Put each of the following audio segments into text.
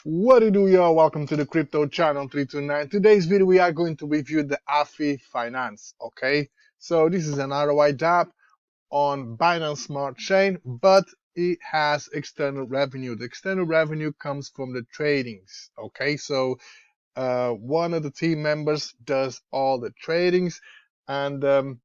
What do you do, y'all? Welcome to the crypto channel 329. Today's video we are going to review the AFI Finance. Okay, so this is an ROI DApp on Binance Smart Chain, but it has external revenue. The external revenue comes from the tradings. Okay, so one of the team members does all the tradings, and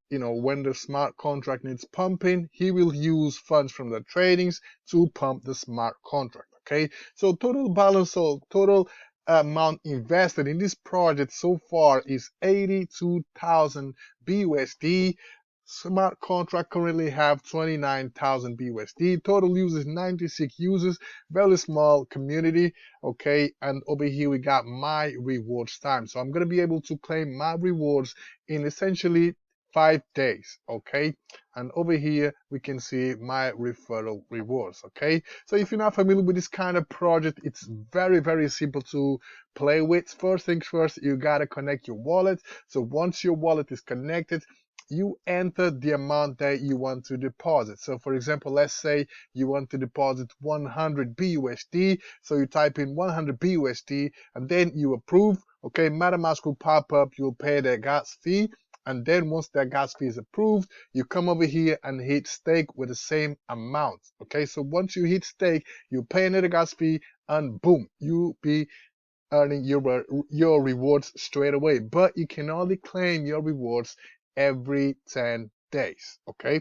when the smart contract needs pumping, he will use funds from the tradings to pump the smart contract. Okay, so total balance or total amount invested in this project so far is 82,000 BUSD. Smart contract currently have 29,000 BUSD. Total users 96 users. Very small community. Okay, and over here we got my rewards time. So I'm gonna be able to claim my rewards in essentially 5 days. Okay, and over here we can see my referral rewards. Okay, so if you're not familiar with this kind of project, it's very simple to play with. First things first, you gotta connect your wallet. So once your wallet is connected, you enter the amount that you want to deposit. So for example, let's say you want to deposit 100 BUSD. So you type in 100 BUSD and then you approve. Okay, MetaMask will pop up. You'll pay the gas fee. And then once that gas fee is approved, you come over here and hit stake with the same amount. Okay, so once you hit stake, you pay another gas fee and boom, you'll be earning your rewards straight away. But you can only claim your rewards every 10 days. Okay,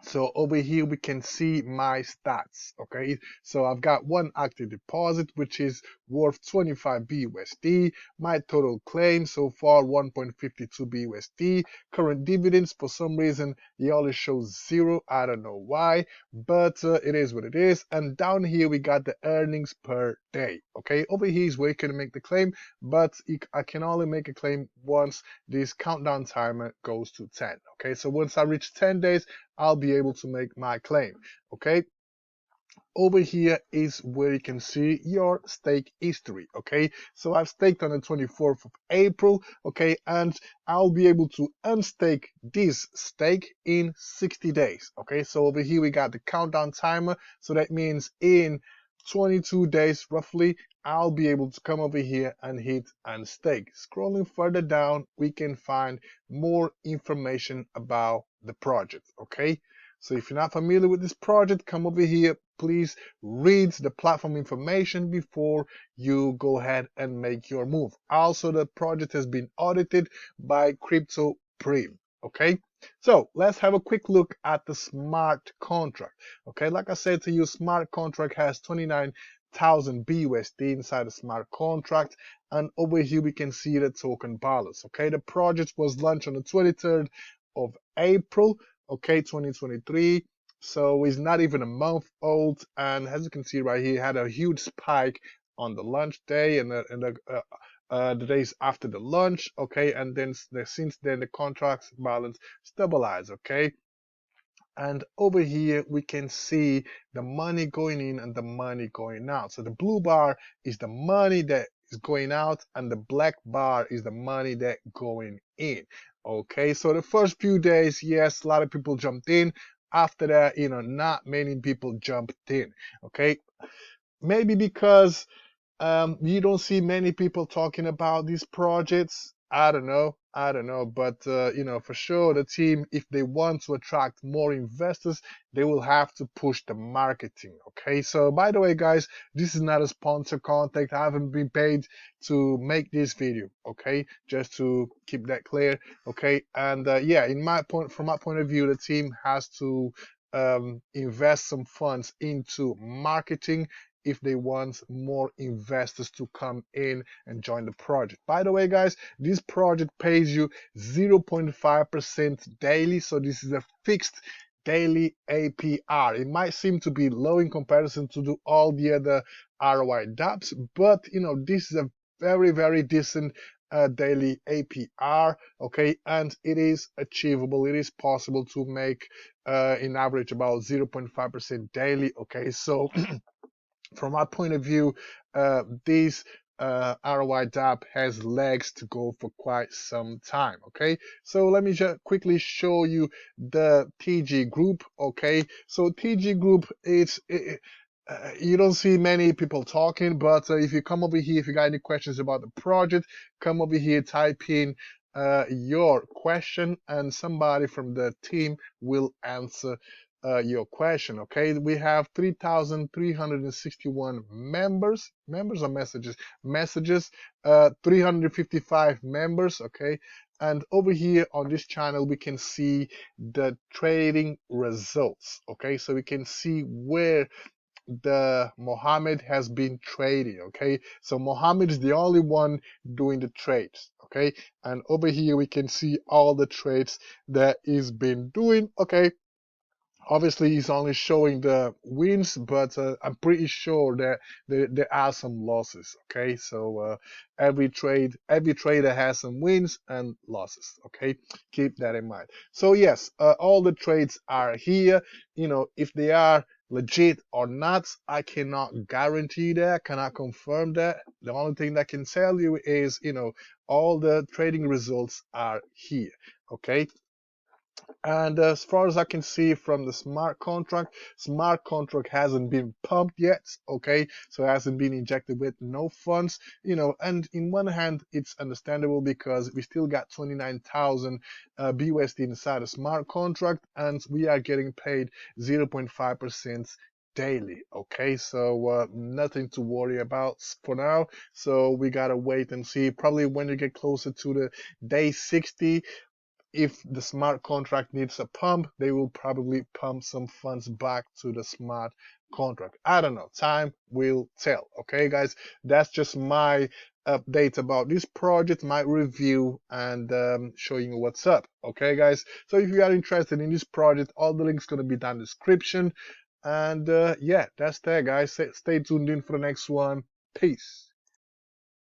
so over here we can see my stats. Okay, so I've got one active deposit which is worth 25 BUSD. My total claim so far 1.52 BUSD. Current dividends, for some reason it only shows zero. I don't know why, but it is what it is. And down here we got the earnings per day. Okay, over here is where you can make the claim, but I can only make a claim once this countdown timer goes to 10. Okay, so once I reach 10 days, I'll be able to make my claim. Okay, over here is where you can see your stake history. Okay, so I've staked on the 24th of April. Okay, and I'll be able to unstake this stake in 60 days. Okay, so over here we got the countdown timer, so that means in 22 days roughly I'll be able to come over here and hit unstake. Scrolling further down, we can find more information about the project. Okay, so if you're not familiar with this project, come over here. Please read the platform information before you go ahead and make your move. Also, the project has been audited by Crypto Prim. Okay, so let's have a quick look at the smart contract. Okay, like I said to you, smart contract has 29,000 BUSD inside the smart contract, and over here we can see the token balance. Okay, the project was launched on the 23rd of April, okay, 2023. So it's not even a month old, and as you can see right here, it had a huge spike on the launch day and the days after the launch, okay, and then since then the contract balance stabilized, okay. And over here we can see the money going in and the money going out. So the blue bar is the money that is going out, and the black bar is the money that going in. Okay, so the first few days, yes, a lot of people jumped in. After that, not many people jumped in. Okay, maybe because you don't see many people talking about these projects. I don't know, but for sure the team, if they want to attract more investors, they will have to push the marketing. Okay, so by the way, guys, this is not a sponsor contact. I haven't been paid to make this video. Okay, just to keep that clear. Okay, and yeah, from my point of view, the team has to invest some funds into marketing if they want more investors to come in and join the project. By the way, guys, this project pays you 0.5% daily, so this is a fixed daily APR. It might seem to be low in comparison to all the other ROI dApps, but this is a very decent daily APR. Okay, and it is achievable. It is possible to make in average about 0.5% daily. Okay, so from my point of view, this ROI dApp has legs to go for quite some time. Okay, so let me just quickly show you the TG group. Okay, so TG group You don't see many people talking, but if you come over here, if you got any questions about the project, come over here, type in your question, and somebody from the team will answer your question. Okay, we have 3,361 members or messages, 355 members. Okay, and over here on this channel, we can see the trading results. Okay, so we can see where the Mohammed has been trading. Okay, so Mohammed is the only one doing the trades. Okay, and over here we can see all the trades that he's been doing. Okay, obviously he's only showing the wins, but I'm pretty sure that there are some losses. Okay, so every trader has some wins and losses. Okay, keep that in mind. So yes, all the trades are here. If they are legit or not, I cannot guarantee that, cannot confirm that. The only thing that I can tell you is, all the trading results are here. Okay, and as far as I can see from the smart contract hasn't been pumped yet. Okay, so it hasn't been injected with no funds. And in one hand, it's understandable because we still got 29,000 BUSD inside a smart contract, and we are getting paid 0.5% daily. Okay, so nothing to worry about for now. So we gotta wait and see. Probably when you get closer to the day 60, if the smart contract needs a pump, they will probably pump some funds back to the smart contract. I don't know. Time will tell. Okay, guys, that's just my update about this project, my review, and showing you what's up. Okay, guys. So if you are interested in this project, all the links gonna be down in the description. And yeah, that's that, guys. Stay tuned in for the next one. Peace.